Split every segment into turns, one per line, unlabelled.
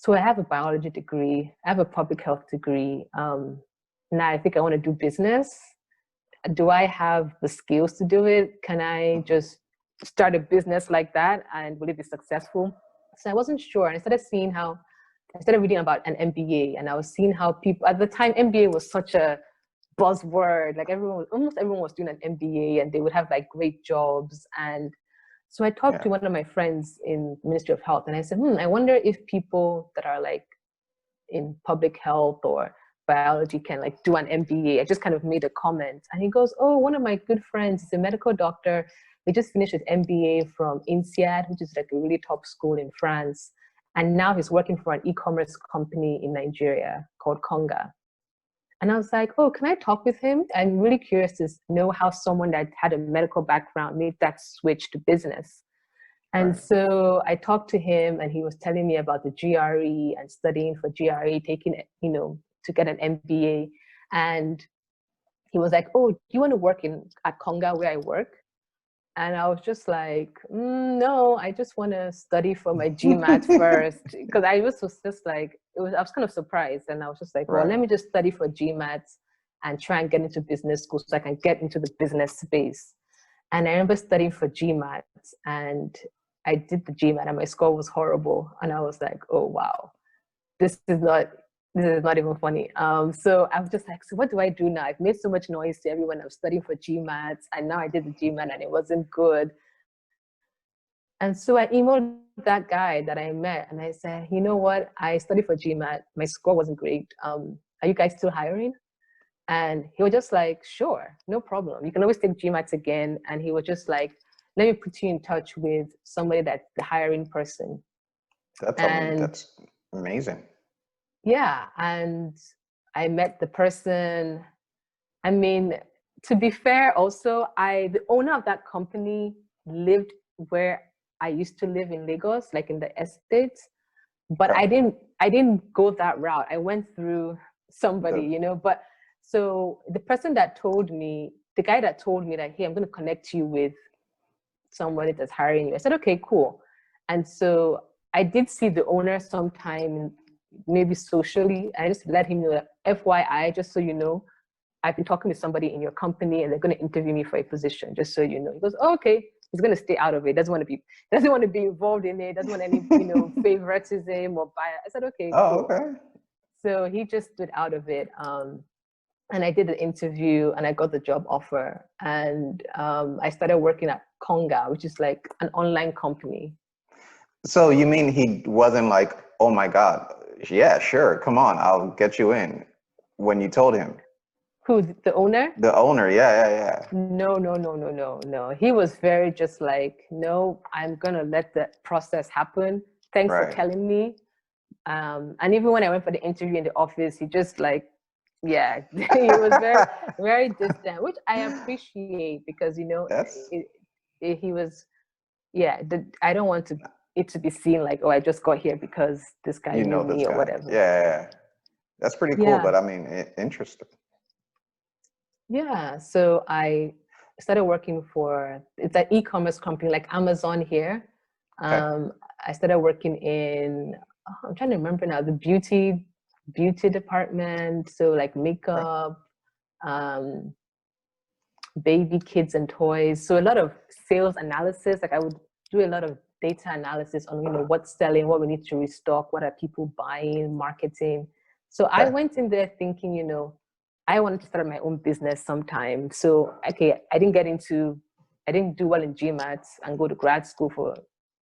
So I have a biology degree. I have a public health degree. Now I think I want to do business. Do I have the skills to do it? Can I just start a business like that and will it be successful? So I wasn't sure. And I started reading about an MBA, and I was seeing how people at the time, MBA was such a buzzword. Like almost everyone was doing an MBA and they would have like great jobs. And so I talked to one of my friends in Ministry of Health and I said, I wonder if people that are like in public health or biology can like do an MBA. I just kind of made a comment. And he goes, oh, one of my good friends is a medical doctor. He just finished his MBA from INSEAD, which is like a really top school in France. And now he's working for an e-commerce company in Nigeria called Konga. And I was like, oh, can I talk with him? I'm really curious to know how someone that had a medical background made that switch to business. And so I talked to him and he was telling me about the GRE and studying for GRE, taking, to get an MBA. And he was like, oh, do you want to work at Konga where I work? And I was just like, no, I just want to study for my GMAT first. Because I was just like, I was kind of surprised. And I was just like, well, let me just study for GMAT and try and get into business school so I can get into the business space. And I remember studying for GMAT and I did the GMAT and my score was horrible. And I was like, oh, wow, this is not even funny. So I was just like, so what do I do now? I've made so much noise to everyone. I'm studying for GMAT and now I did the GMAT and it wasn't good. And so I emailed that guy that I met and I said, you know what? I studied for GMAT. My score wasn't great. Are you guys still hiring? And he was just like, sure, no problem. You can always take GMAT again. And he was just like, let me put you in touch with somebody that's the hiring person.
That's amazing.
Yeah, and I met the person. I mean, to be fair, also, the owner of that company lived where I used to live in Lagos, like in the estates. But I didn't go that route. I went through somebody, But so the person that told me, the guy that told me that, hey, I'm going to connect you with somebody that's hiring you. I said, okay, cool. And so I did see the owner sometime, maybe socially. I just let him know that FYI, just so you know, I've been talking to somebody in your company and they're going to interview me for a position, just so you know. He goes, oh, okay. He's going to stay out of it. Doesn't want to be involved in it. Doesn't want any, favoritism or bias. I said, okay, cool.
Okay.
So he just stood out of it. And I did the interview and I got the job offer. And I started working at Konga, which is like an online company.
So you mean he wasn't like, oh my God, yeah, sure, come on, I'll get you in, when you told him?
Who, the owner?
The owner, yeah.
No. He was very just like, no, I'm going to let the process happen. Thanks for telling me. And even when I went for the interview in the office, he just like, yeah, he was very, very distant, which I appreciate because, he was, I don't want it to be seen like, oh, I just got here because this guy knew me or whatever.
Yeah. That's pretty cool, but I mean, interesting.
Yeah, so I started working it's an e-commerce company like Amazon here. I started working in, I'm trying to remember now, the beauty department. So like makeup, baby, kids and toys. So a lot of sales analysis. Like I would do a lot of data analysis on, what's selling, what we need to restock, what are people buying, marketing. So I went in there thinking, I wanted to start my own business sometime. So, okay, I didn't do well in GMAT and go to grad school for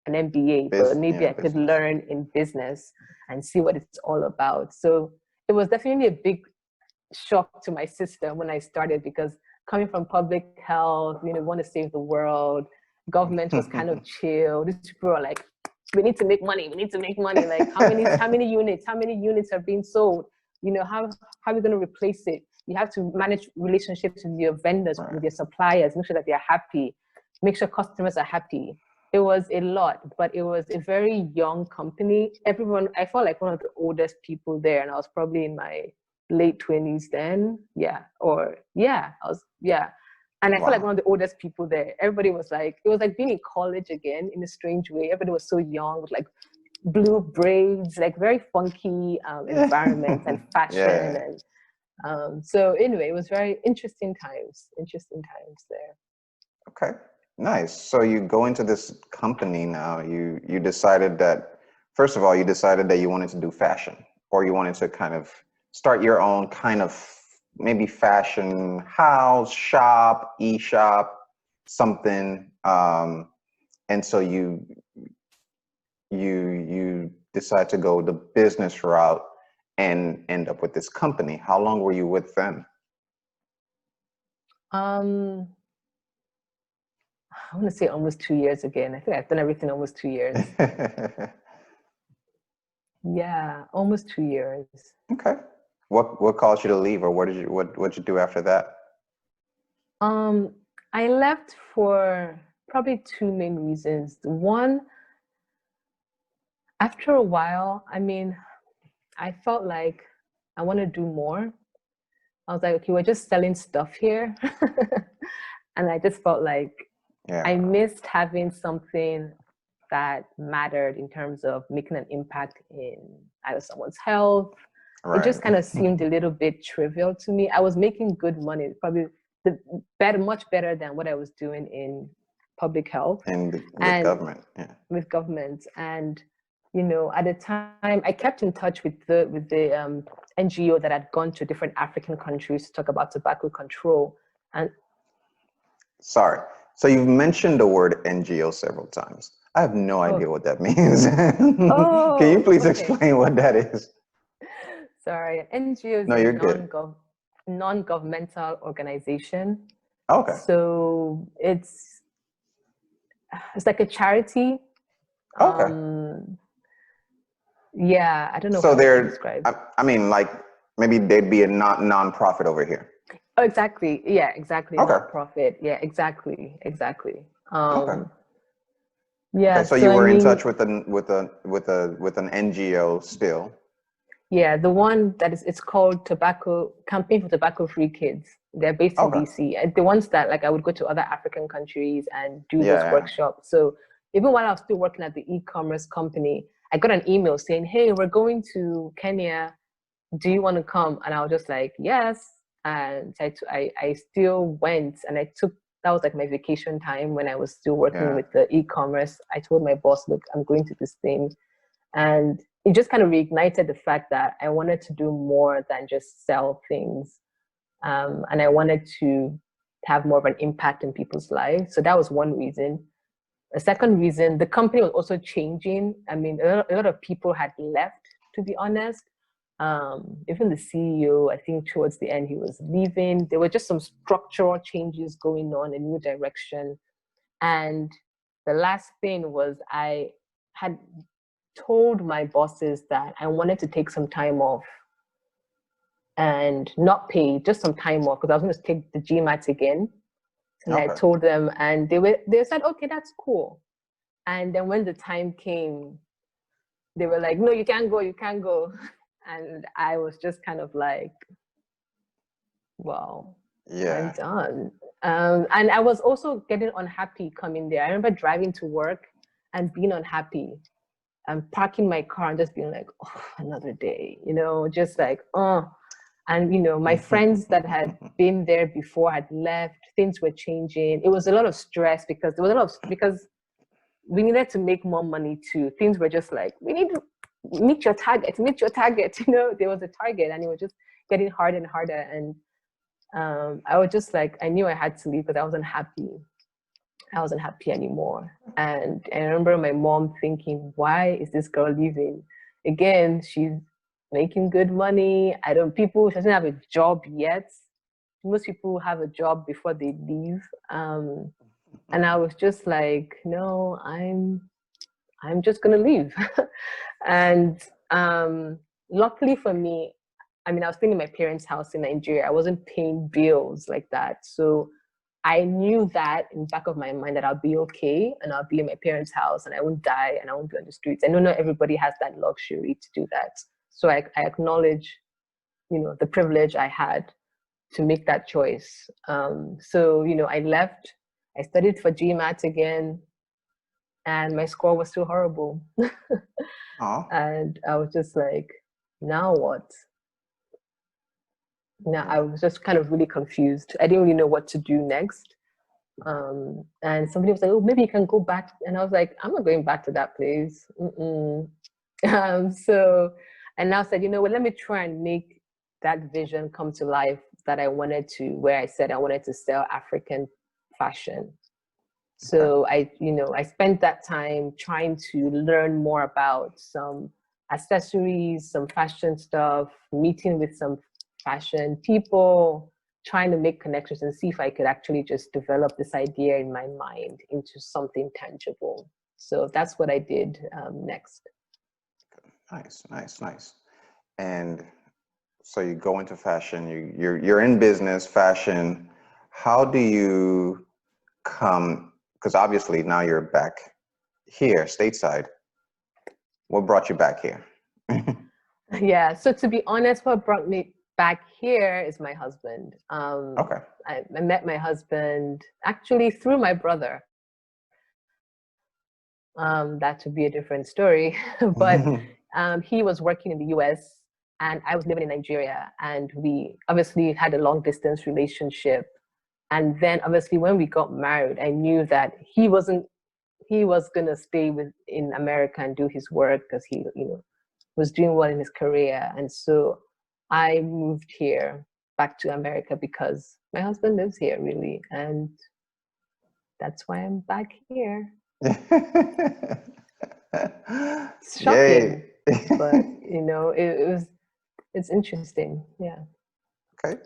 an MBA, but maybe I could learn in business and see what it's all about. So it was definitely a big shock to my system when I started because coming from public health, want to save the world, government was kind of chill. These people are like, we need to make money. Like how many units are being sold? How are we going to replace it? You have to manage relationships with your vendors, with your suppliers, make sure that they're happy, make sure customers are happy. It was a lot, but it was a very young company. I felt like one of the oldest people there, and I was probably in my late 20s then. And I felt like one of the oldest people there. Everybody was like, it was like being in college again in a strange way. Everybody was so young with like blue braids, like very funky environments and fashion.
Yeah.
And so anyway, it was very interesting times there.
Okay. Nice. So you go into this company now. You decided that, first of all, you decided that you wanted to do fashion, or you wanted to kind of start your own kind of maybe fashion house, shop, e-shop, something. And so you decide to go the business route and end up with this company. How long were you with them?
Um, I want to say almost 2 years again. I think I've done everything almost 2 years. Yeah, almost 2 years.
Okay. What caused you to leave, or what'd you do after that?
I left for probably two main reasons. One, after a while, I mean, I felt like I want to do more. I was like, okay, we're just selling stuff here. And I just felt like I
Yeah.
missed having something that mattered in terms of making an impact in either someone's health. It
Right.
just kind of seemed a little bit trivial to me. I was making good money, probably much better than what I was doing in public health
And with
and
government. Yeah.
with government. And at the time, I kept in touch with the NGO that had gone to different African countries to talk about tobacco control. And
Sorry. So you've mentioned the word NGO several times. I have no idea
oh,
what that means. Can you
oh,
please
okay.
explain what that is?
Sorry, NGO is
No,
a
you're good.
non-governmental organization.
Okay.
So it's like a charity.
Okay.
Yeah, I don't know
So
how else to
they're,
describe.
I mean, like maybe they'd be a non-profit over here.
Oh, exactly. Yeah, exactly.
Okay.
Not profit. Yeah, exactly.
Okay. Okay.
Yeah.
So
So
you
I
were in
mean,
touch with an NGO still.
yeah, the one that is it's called Tobacco Campaign for Tobacco Free Kids. They're based in
Okay.
DC. And the ones that like I would go to other African countries and do those
Yeah.
workshops. So even while I was still working at the e-commerce company, I got an email saying, "Hey, we're going to Kenya. Do you want to come?" And I was just like, "Yes." And I still went, and I took that was like my vacation time when I was still working
Yeah.
with the e-commerce. I told my boss, "Look, I'm going to this thing." And it just kind of reignited the fact that I wanted to do more than just sell things. And I wanted to have more of an impact in people's lives. So that was one reason. The second reason, the company was also changing. I mean, a lot of people had left, to be honest. Even the CEO, I think towards the end, he was leaving. There were just some structural changes going on, a new direction. And the last thing was I had told my bosses that I wanted to take some time off and not pay, just some time off because I was going to take the GMAT again. And I
Okay.
told them, and they said, okay, that's cool. And then when the time came, they were like, no, you can't go, you can't go. And I was just kind of like, well, I'm
Yeah.
done. And I was also getting unhappy coming there. I remember driving to work and being unhappy and parking my car and just being like, oh, another day, just like, oh. And, my friends that had been there before had left, things were changing. It was a lot of stress because because we needed to make more money too. Things were just like, we need to meet your target. There was a target and it was just getting harder and harder. And I was just like, I knew I had to leave because I wasn't happy. I wasn't happy anymore. And I remember my mom thinking, why is this girl leaving? Again, she's making good money. She doesn't have a job yet. Most people have a job before they leave. And I was just like, no, I'm just gonna leave. And luckily for me, I mean, I was staying in my parents' house in Nigeria. I wasn't paying bills like that. So I knew that in the back of my mind that I'll be okay and I'll be in my parents' house and I won't die and I won't be on the streets. I know not everybody has that luxury to do that. So I acknowledge, the privilege I had to make that choice. So, I left, I studied for GMAT again. and my score was still horrible.
Oh.
And I was just like, now what? Now I was just kind of really confused. I didn't really know what to do next. And somebody was like, oh, maybe you can go back. And I was like, I'm not going back to that place. So I now said, you know what, let me try and make that vision come to life that I wanted to, where I said I wanted to sell African fashion. So I spent that time trying to learn more about some accessories, some fashion stuff, meeting with some fashion people, trying to make connections and see if I could actually just develop this idea in my mind into something tangible. So that's what I did next.
Nice. And so you go into fashion, you're in business, fashion. How do you come, because obviously now you're back here, stateside. What brought you back here?
Yeah, so to be honest, what brought me back here is my husband.
Okay.
I met my husband actually through my brother. That should be a different story. But he was working in the US and I was living in Nigeria. And we obviously had a long distance relationship. And then obviously when we got married, I knew that he was going to stay in America and do his work because he, was doing well in his career. And so I moved here back to America because my husband lives here really. And that's why I'm back here. It's shocking, but it's interesting. Yeah.
Okay.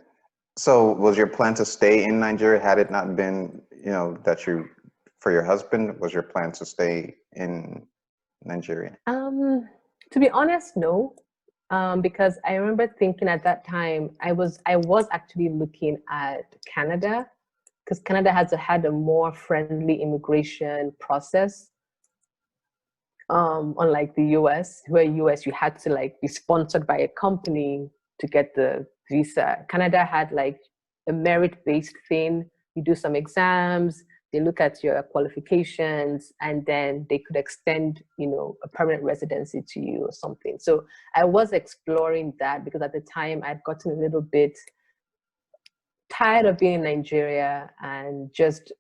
So was your plan to stay in Nigeria? Had it not been, for your husband, was your plan to stay in Nigeria?
To be honest, no. Because I remember thinking at that time, I was actually looking at Canada, because Canada had a more friendly immigration process. Unlike the US, where US you had to like be sponsored by a company to get the visa. Canada had like a merit-based thing. You do some exams, they look at your qualifications, and then they could extend, a permanent residency to you or something. So I was exploring that because at the time I'd gotten a little bit tired of being in Nigeria and just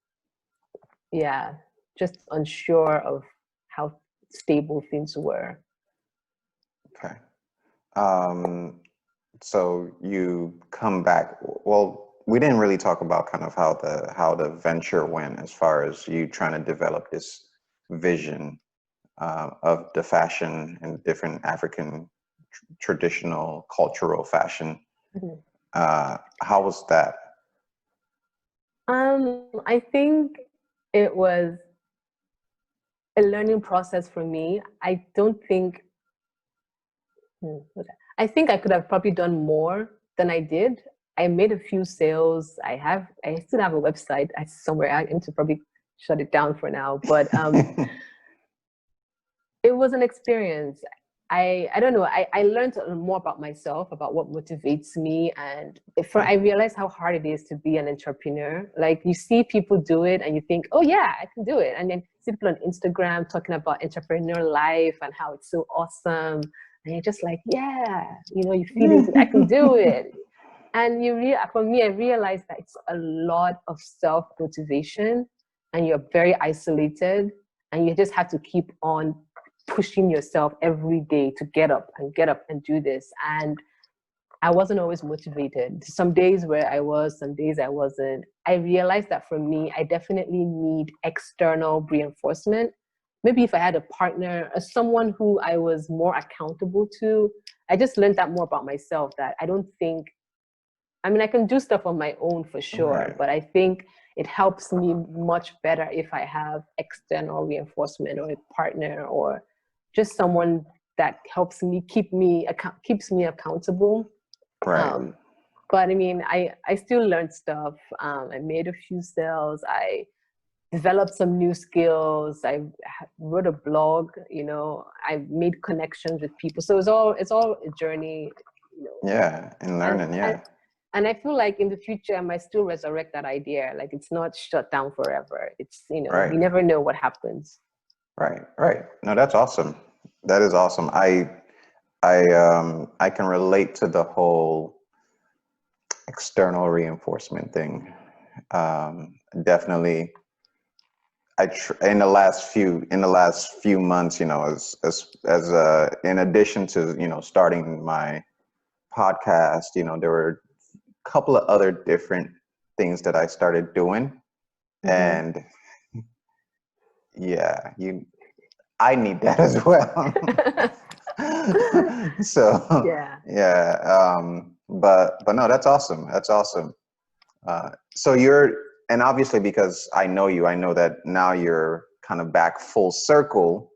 unsure of how stable things were.
Okay. So you come back. Well, we didn't really talk about kind of how the venture went as far as you trying to develop this vision of the fashion and different African traditional cultural fashion.
Mm-hmm.
How was that?
I think it was a learning process for me. I think I could have probably done more than I did. I made a few sales. I still have a website somewhere. I need to probably shut it down for now, but it was an experience. I don't know. I learned more about myself, about what motivates me. And I realized how hard it is to be an entrepreneur. Like you see people do it and you think, oh yeah, I can do it. And then see people on Instagram talking about entrepreneur life and how it's so awesome. And you're just like, yeah, you feel it, I can do it. And for me, I realized that it's a lot of self-motivation and you're very isolated and you just have to keep on pushing yourself every day to get up and do this. And I wasn't always motivated. Some days where I was, some days I wasn't. I realized that for me, I definitely need external reinforcement. Maybe if I had a partner, someone who I was more accountable to. I just learned that more about myself, that I can do stuff on my own for sure,
Right.
but I think it helps me much better if I have external reinforcement or a partner or just someone that helps me keeps me accountable.
Right.
But I still learned stuff. I made a few sales. I developed some new skills. I wrote a blog. I made connections with people. So it's all a journey.
Yeah, and learning.
And I feel like in the future, I might still resurrect that idea. Like it's not shut down forever. It's,
Right.
you never know what happens.
Right, right. No, that's awesome. That is awesome. I can relate to the whole external reinforcement thing. Definitely. In the last few months, in addition to, starting my podcast, there were a couple of other different things that I started doing.
Mm-hmm.
And yeah, I need that as well. So
Yeah.
yeah, but no, that's awesome. That's awesome. So and obviously because I know you, I know that now you're kind of back full circle,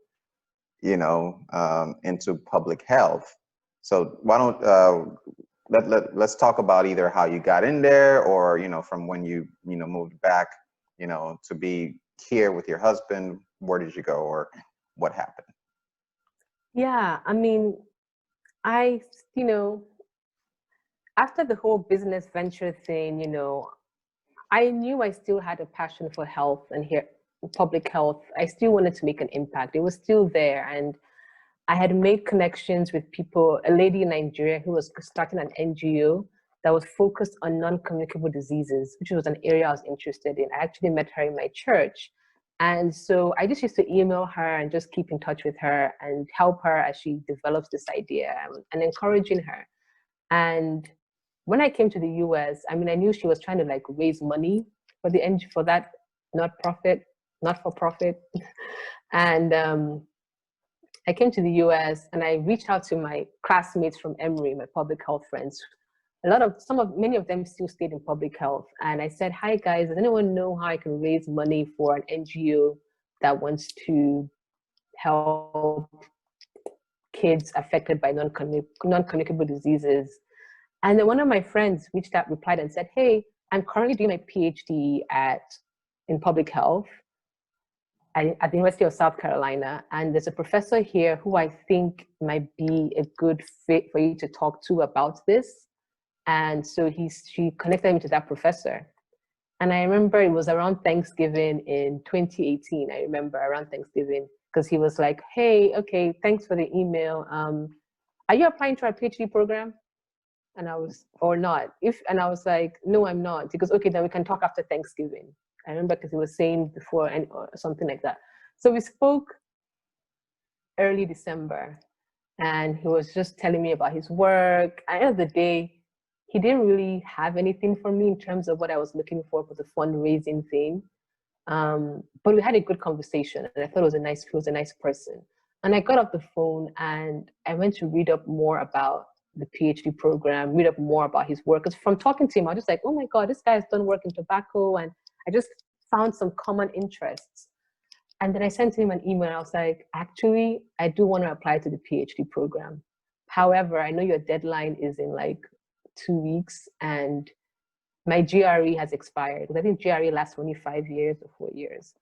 into public health. So why don't let's talk about either how you got in there, or from when you moved back, to be here with your husband. Where did you go, or what happened?
Yeah. I mean, I, you know, after the whole business venture thing, I knew I still had a passion for health and here public health. I still wanted to make an impact. It was still there. And I had made connections with people, a lady in Nigeria who was starting an NGO that was focused on non-communicable diseases, which was an area I was interested in. I actually met her in my church. And so I just used to email her and just keep in touch with her and help her as she develops this idea, and encouraging her. And when I came to the US, I mean, I knew she was trying to like raise money for for that not for profit. And I came to the US and I reached out to my classmates from Emory, my public health friends. Many of them still stayed in public health. And I said, hi guys, does anyone know how I can raise money for an NGO that wants to help kids affected by non-communicable diseases? And then one of my friends replied and said, hey, I'm currently doing my PhD in public health at the University of South Carolina. And there's a professor here who I think might be a good fit for you to talk to about this. And so she connected me to that professor. And I remember it was around Thanksgiving in 2018. I remember around Thanksgiving, because he was like, hey, okay, thanks for the email. Are you applying to our PhD program? And or not. And I was like, no, I'm not. He goes, okay, then we can talk after Thanksgiving. I remember because he was saying before or something like that. So we spoke early December, and he was just telling me about his work. At the end of the day, he didn't really have anything for me in terms of what I was looking for the fundraising thing. But we had a good conversation, and I thought he was a nice person. And I got off the phone and I went to read up more about the PhD program, read up more about his work. Because from talking to him, I was just like, oh my God, this guy has done work in tobacco. And I just found some common interests. And then I sent him an email and I was like, actually, I do want to apply to the PhD program. However, I know your deadline is in like 2 weeks and my GRE has expired. Because I think GRE lasts only 5 years or 4 years.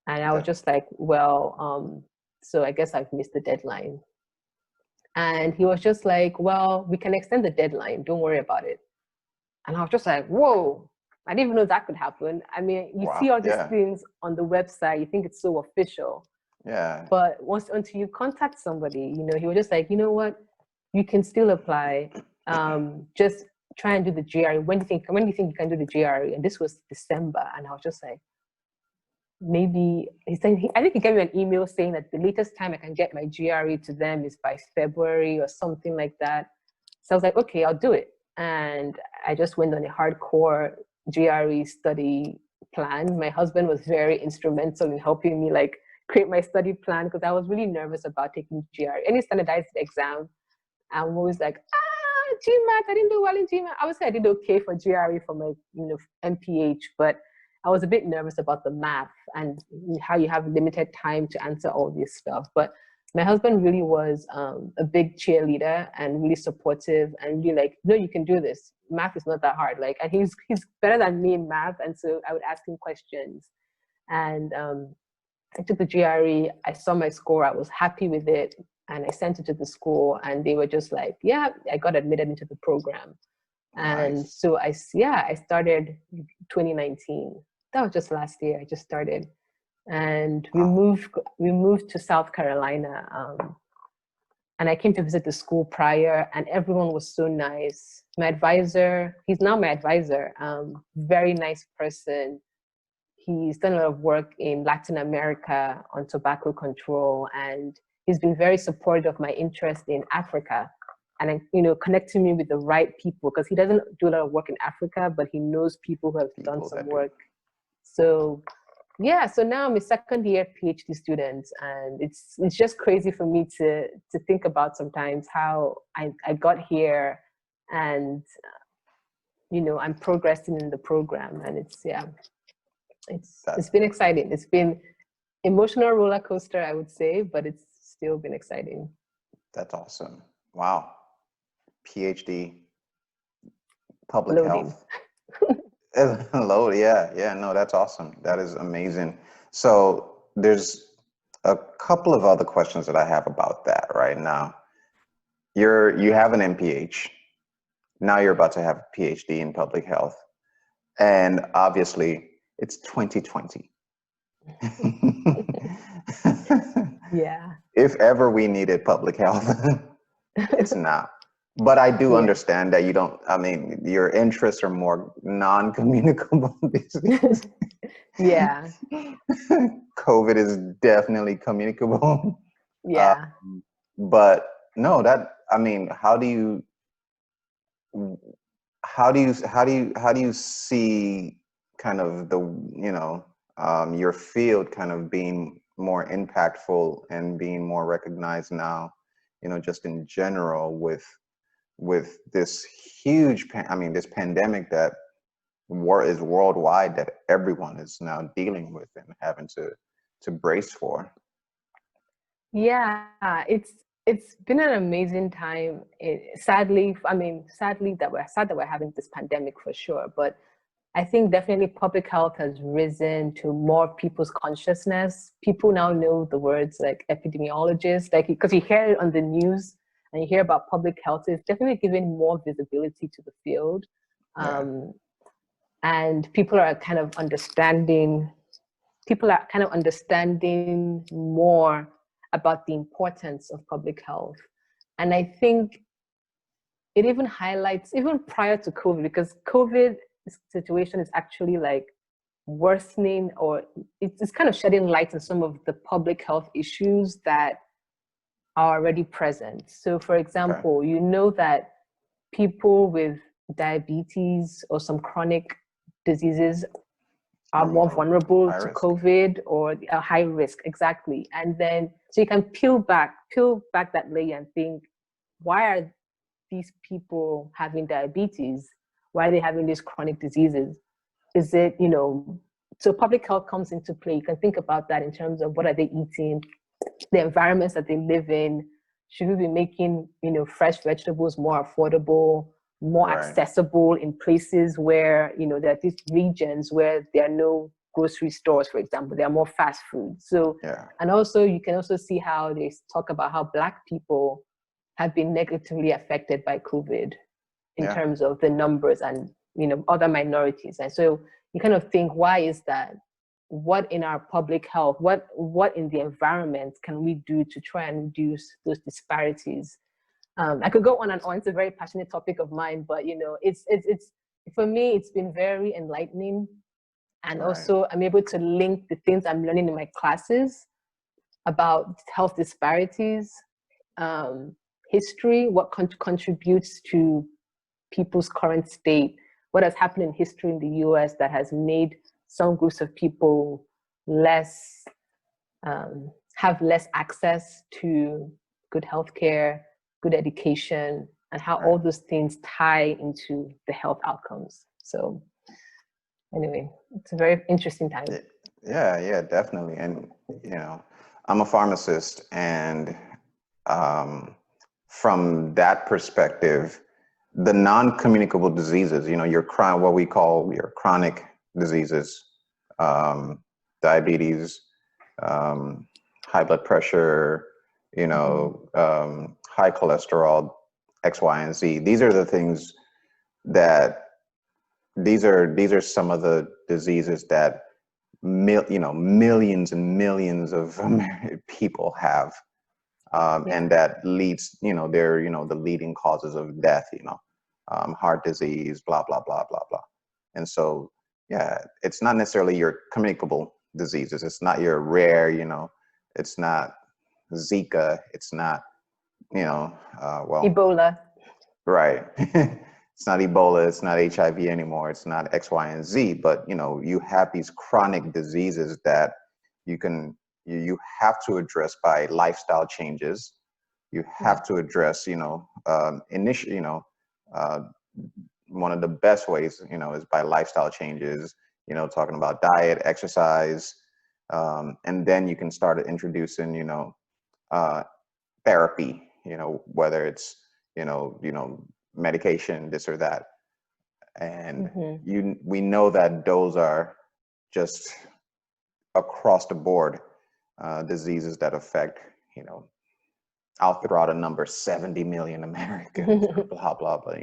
And I was just like, well, so I guess I've missed the deadline. And he was just like, well, we can extend the deadline. Don't worry about it. And I was just like, whoa, I didn't even know that could happen. I mean, you see
Wow.
all these
Yeah.
things on the website, you think it's so official.
Yeah.
But until you contact somebody, he was just like, you know what, you can still apply. Just try and do the GRE. When do you think you can do the GRE? And this was December. And I was just like, maybe I think he gave me an email saying that the latest time I can get my GRE to them is by February or something like that. So I was like, okay, I'll do it. And I just went on a hardcore GRE study plan. My husband was very instrumental in helping me like create my study plan, because I was really nervous about taking GRE. Any standardized exam, I'm always like, GMAT, I didn't do well in GMAT. I would say I did okay for GRE for my MPH, but I was a bit nervous about the math and how you have limited time to answer all this stuff. But my husband really was a big cheerleader and really supportive and really like, no, you can do this. Math is not that hard. Like, and he's better than me in math. And so I would ask him questions. And I took the GRE. I saw my score. I was happy with it. And I sent it to the school and they were just like, yeah, I got admitted into the program. And
Nice.
so I started 2019. That was just last year. I just started. and
Wow.
we moved to South Carolina. And I came to visit the school prior, and everyone was so nice. My advisor, he's now my advisor, very nice person. He's done a lot of work in Latin America on tobacco control, and he's been very supportive of my interest in Africa, and connecting me with the right people, because he doesn't do a lot of work in Africa, but he knows people who have done some work. So yeah, so now I'm a second year PhD student, and it's just crazy for me to think about sometimes how I got here, and I'm progressing in the program, and it's been exciting. It's been emotional roller coaster, I would say, but it's still been exciting.
That's awesome. Wow. PhD, public
Loading.
health. Load, yeah, no, that's awesome. That is amazing. So there's a couple of other questions that I have about that right now. You have an MPH. Now you're about to have a PhD in public health. And obviously it's 2020.
Yeah.
If ever we needed public health, it's now. But I do understand that your interests are more non-communicable diseases.
Yeah.
COVID is definitely communicable.
Yeah.
But no, how do you see kind of your field kind of being more impactful and being more recognized now, just in general with this huge this pandemic that is worldwide, that everyone is now dealing with and having to brace for?
Yeah, it's been an amazing time. Sadly that we're having this pandemic, for sure, but I think definitely public health has risen to more people's consciousness. People now know the words like epidemiologist, like, because you hear it on the news and you hear about public health. It's definitely giving more visibility to the field. And people are kind of understanding more about the importance of public health. And I think it even highlights, even prior to COVID, because COVID situation is actually like worsening, or it's kind of shedding light on some of the public health issues that are already present. So for example, that people with diabetes or some chronic diseases are more vulnerable to COVID, or a high risk. Exactly. And then, so you can peel back that layer and think, why are these people having diabetes? Why are they having these chronic diseases? Is it, so public health comes into play. You can think about that in terms of what are they eating, the environments that they live in. Should we be making, fresh vegetables more affordable, more accessible in places where, there are these regions where there are no grocery stores, for example, there are more fast food. So, and also you can also see how they talk about how Black people have been negatively affected by COVID in terms of the numbers, and, other minorities. And so you kind of think, why is that? What in our public health, what in the environment can we do to try and reduce those disparities? I could go on and on. It's a very passionate topic of mine, but it's for me, it's been very enlightening. And also I'm able to link the things I'm learning in my classes about health disparities, history, what contributes to people's current state, what has happened in history in the US that has made some groups of people have less access to good healthcare, good education, and how all those things tie into the health outcomes. So anyway, it's a very interesting time.
Yeah, definitely. And, I'm a pharmacist, and from that perspective, the non-communicable diseases, what we call your chronic diseases, diabetes, high blood pressure, high cholesterol, X, Y, and Z. These are the things that these are some of the diseases that millions and millions of people have. And that leads, they're, the leading causes of death, heart disease, blah, blah, blah, blah, blah. And so, yeah, it's not necessarily your communicable diseases. It's not your rare, it's not Zika. It's not,
Ebola.
Right. It's not Ebola. It's not HIV anymore. It's not X, Y, and Z. But, you have these chronic diseases that you have to address by lifestyle changes. You have to address, initially, one of the best ways, is by lifestyle changes, talking about diet, exercise, and then you can start introducing, therapy, whether it's, medication, this or that. And we know that those are just across the board diseases that affect, I'll throw out a number, 70 million Americans, blah, blah, blah,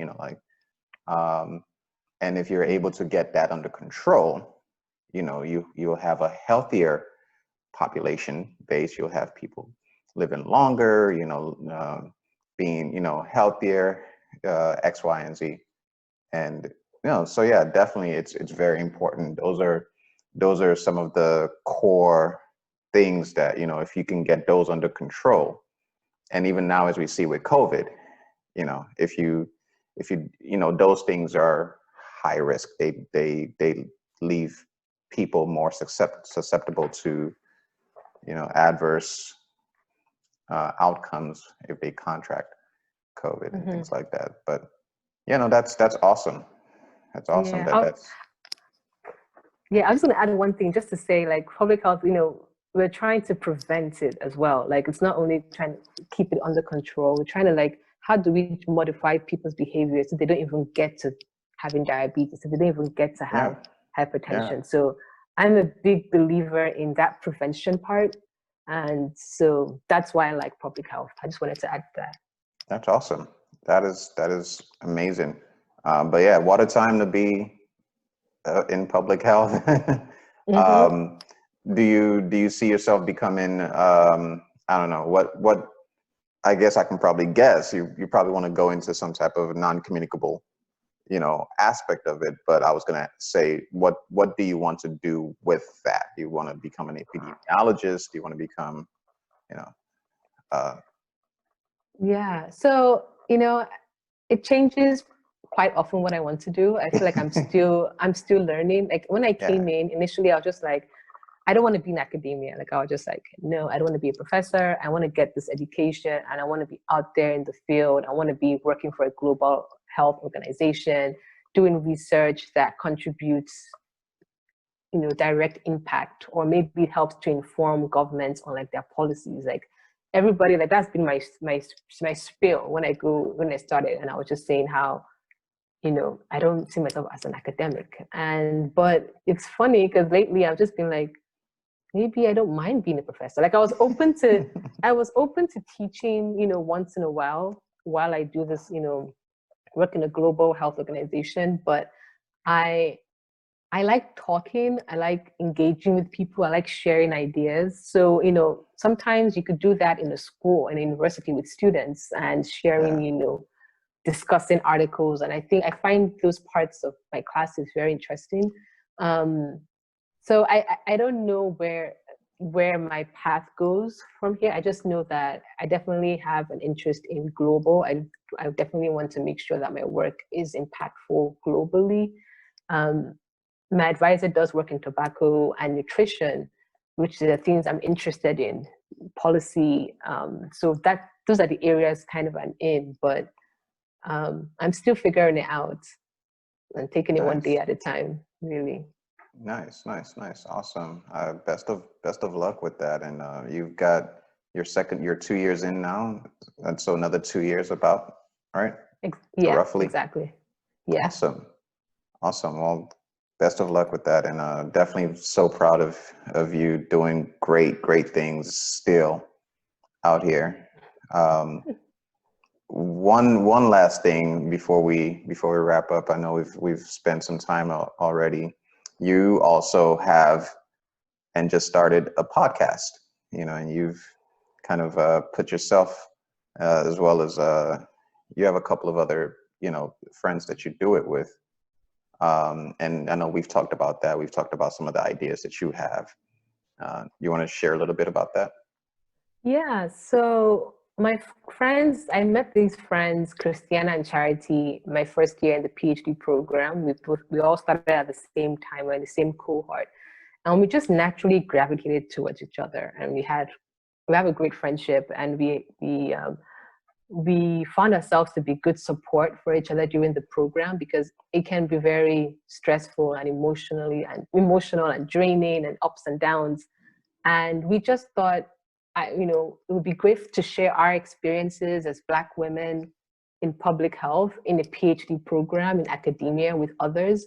and if you're able to get that under control, you'll have a healthier population base. You'll have people living longer, being, healthier, X, Y, and Z. And, so yeah, definitely it's very important. Those are some of the core things that, if you can get those under control. And even now, as we see with COVID, if you, those things are high risk. They leave people more susceptible to, adverse outcomes if they contract COVID and things like that. But, that's awesome. That's awesome.
I was going to add one thing just to say, like, public health, we're trying to prevent it as well. Like, it's not only trying to keep it under control, we're trying to, like, how do we modify people's behavior so they don't even get to having diabetes, so they don't even get to have hypertension. So I'm a big believer in that prevention part. And so that's why I like public health. I just wanted to add that.
That's awesome. That is amazing. But yeah, what a time to be in public health. Do you see yourself becoming, I don't know, what I guess I can probably guess, you probably want to go into some type of non-communicable, aspect of it. But I was going to say, what do you want to do with that? Do you want to become an epidemiologist? Do you want to become,
Yeah. So, it changes quite often what I want to do. I feel like I'm still learning. Like when I came in initially, I was just like, I don't want to be in academia. Like I was just like, no, I don't want to be a professor. I want to get this education and I want to be out there in the field. I want to be working for a global health organization, doing research that contributes, direct impact, or maybe it helps to inform governments on like their policies. Like everybody, like that's been my spiel when I started, and I was just saying how, I don't see myself as an academic. But it's funny because lately I've just been like, maybe I don't mind being a professor. Like I was open to teaching, once in a while I do this, work in a global health organization. But I like talking. I like engaging with people. I like sharing ideas. So, sometimes you could do that in a school and university with students and sharing, discussing articles. And I find those parts of my classes very interesting. So I don't know where my path goes from here. I just know that I definitely have an interest in global. I definitely want to make sure that my work is impactful globally. My advisor does work in tobacco and nutrition, which are the things I'm interested in, policy. So those are the areas kind of I'm in, but I'm still figuring it out and taking it one day at a time, really.
Nice. Awesome. Best of luck with that. And you've got you're 2 years in now. And so another 2 years about, right?
Yeah,
roughly.
Exactly. Yeah.
Awesome. Well, best of luck with that. And definitely so proud of you doing great things still out here. One last thing before we wrap up. I know we've spent some time already. You also have and just started a podcast, and you've kind of put yourself, as well as you have a couple of other, friends that you do it with. And I know we've talked about that. We've talked about some of the ideas that you have. You want to share a little bit about that?
Yeah, so I met these friends, Christiana and Charity, my first year in the PhD program. We all started at the same time, we're in the same cohort, and we just naturally gravitated towards each other. And we have a great friendship, and we found ourselves to be good support for each other during the program, because it can be very stressful and emotional and draining and ups and downs. And we just thought, it would be great to share our experiences as Black women in public health in a PhD program in academia with others.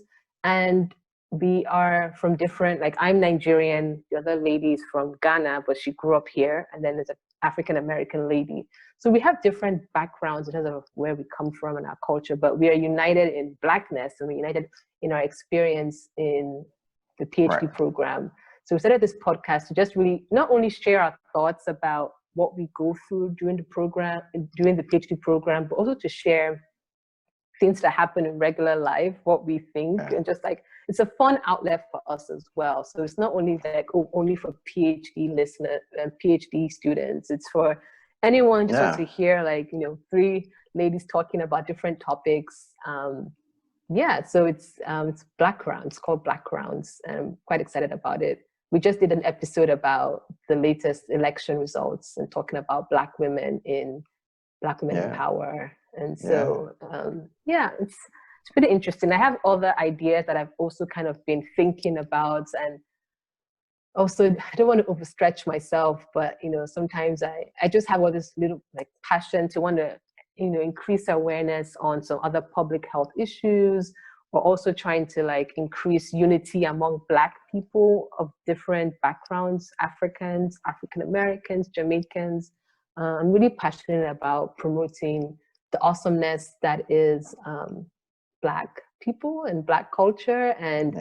And we are from different, like I'm Nigerian, the other lady is from Ghana, but she grew up here. And then there's an African-American lady. So we have different backgrounds in terms of where we come from and our culture, but we are united in Blackness, and we're united in our experience in the PhD program. So we started this podcast to just really not only share our thoughts about what we go through during the PhD program, but also to share things that happen in regular life, what we think, and just like, it's a fun outlet for us as well. So it's not only like, only for PhD listeners and PhD students, it's for anyone just wants to hear, like, 3 ladies talking about different topics. So it's Blackground. It's called Blackgrounds, and I'm quite excited about it. We just did an episode about the latest election results and talking about Black women in power. And so, it's pretty interesting. I have other ideas that I've also kind of been thinking about, and also I don't want to overstretch myself, but sometimes I just have all this little like passion to want to increase awareness on some other public health issues, or also trying to like increase unity among Black people of different backgrounds, Africans, African Americans, Jamaicans. I'm really passionate about promoting the awesomeness that is Black people and Black culture, and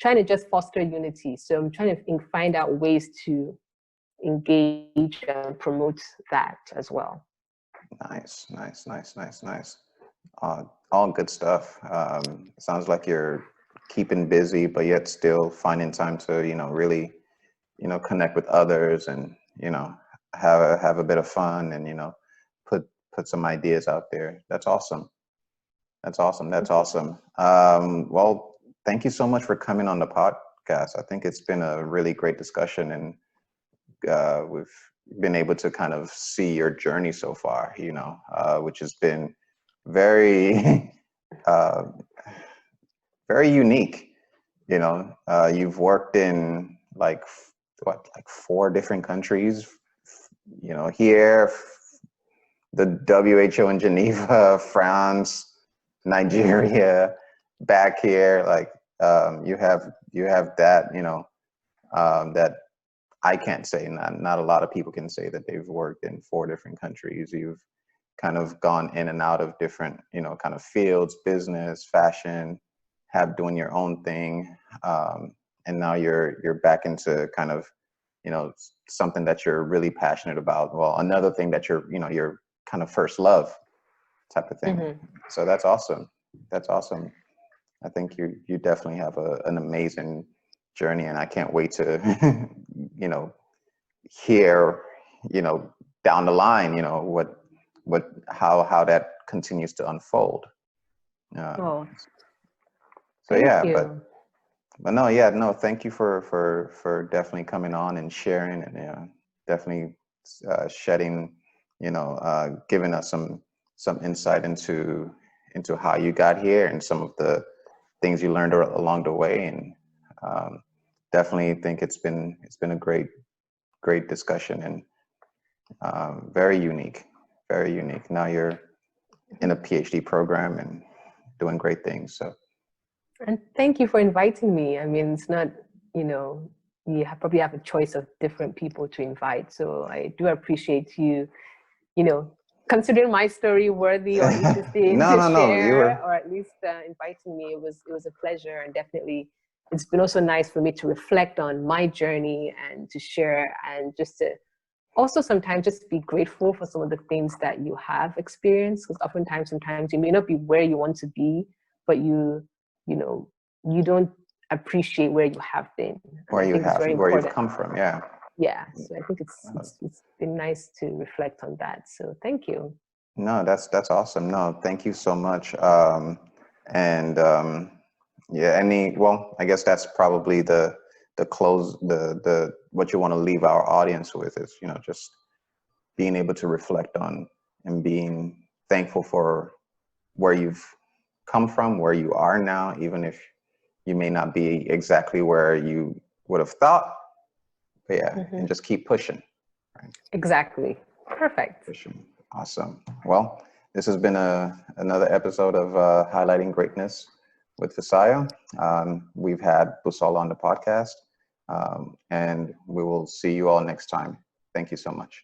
trying to just foster unity. So I'm trying to find out ways to engage and promote that as well.
Nice. All good stuff. Sounds like you're keeping busy, but yet still finding time to, really, connect with others, and, have a bit of fun, and, put some ideas out there. That's awesome. Well, thank you so much for coming on the podcast. I think it's been a really great discussion, and we've been able to kind of see your journey so far, which has been very, very unique. You've worked in like 4 different countries, here, the WHO in Geneva, France, Nigeria, back here, like, you have that, that I can't say, not a lot of people can say that they've worked in 4 different countries. You've kind of gone in and out of different, kind of fields, business, fashion, doing your own thing. And now you're back into kind of, something that you're really passionate about. Well, another thing that you're, your kind of first love type of thing. Mm-hmm. So that's awesome. I think you definitely have an amazing journey, and I can't wait to, hear, down the line, how that continues to unfold.
So
but no, thank you for definitely coming on and sharing, and definitely shedding, giving us some insight into how you got here and some of the things you learned along the way, and definitely think it's been a great discussion, and very unique. Now you're in a PhD program and doing great things. So,
and thank you for inviting me. I mean, it's not, probably have a choice of different people to invite. So I do appreciate you, considering my story worthy or interesting to share, or at least inviting me. It was a pleasure, and definitely it's been also nice for me to reflect on my journey and to share, and just to also sometimes just be grateful for some of the things that you have experienced, because oftentimes sometimes you may not be where you want to be, but you know, you don't appreciate where you have been. And I think it's very
where you've
important.
come from. Yeah.
Yeah. So I think it's been nice to reflect on that. So thank you.
No, that's awesome. No, thank you so much. And yeah, well, I guess that's probably the close, the what you want to leave our audience with is, you know, just being able to reflect on and being thankful for where you've come from, where you are now, even if you may not be exactly where you would have thought. But yeah, and just keep pushing. Right?
Exactly. Perfect.
Pushing. Awesome. Well, this has been another episode of Highlighting Greatness with Visaya. We've had Busola on the podcast, and we will see you all next time. Thank you so much.